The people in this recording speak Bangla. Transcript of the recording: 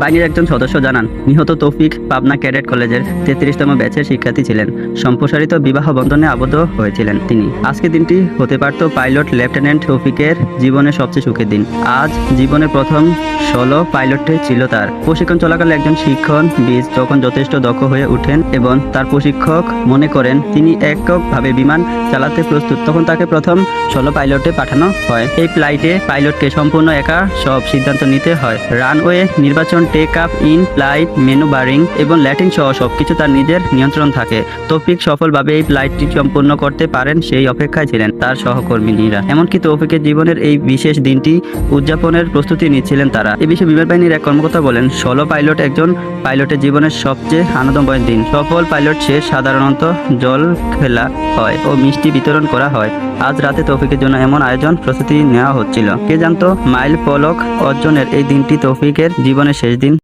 বাহিনীর একজন সদস্য জানান, নিহত তৌফিক পাবনা ক্যাডেট কলেজের 33তম ব্যাচের শিক্ষার্থী ছিলেন। সম্প্রসারিত বিবাহ বন্ধনে আবদ্ধ হয়েছিলেন তিনি। আজকের দিনটি হতে পারত পাইলট লেফটেন্যান্ট তৌফিকের জীবনের সবচেয়ে সুখের দিন। আজ জীবনের প্রথম সোলো পাইলটে ছিল তার। প্রশিক্ষণ চলাকালে একজন শিক্ষণবিদ যখন যথেষ্ট দক্ষ হয়ে ওঠেন এবং তার প্রশিক্ষক মনে করেন তিনি এককভাবে বিমান চালাতে প্রস্তুত, তখন তাকে প্রথম সোলো পাইলটে পাঠানো হয়। এই ফ্লাইটে পাইলটকে সম্পূর্ণ একা সব সিদ্ধান্ত নিতে হয়। রানওয়ে নির্বাচন, take up, in flight manoeuvring এবং ল্যান্ডিং সহ সবকিছু তার নিজের নিয়ন্ত্রণ থাকে। তৌফিক সফলভাবে এই ফ্লাইটটি সম্পূর্ণ করতে পারেন সেই অপেক্ষায় ছিলেন তার সহকর্মীরা। এমনকি তৌফিকের জীবনের এই বিশেষ দিনটি উদযাপনের প্রস্তুতি নিচ্ছিলেন তারা। এ বিষয়ে বিমান বাহিনীর এক কর্মকর্তা বলেন, সোলো পাইলট একজন পাইলটের জীবনের সবচেয়ে আনন্দময় দিন। সফল পাইলট শেষ সাধারণত জল খেলা হয় ও মিষ্টি বিতরণ করা হয়। আজ রাতে তৌফিকের জন্য এমন আয়োজন প্রস্তুতি নেওয়া হচ্ছিল। কে জানতো মাইল ফলক অর্জনের এই দিনটি তৌফিকের জীবনের শেষ দিন।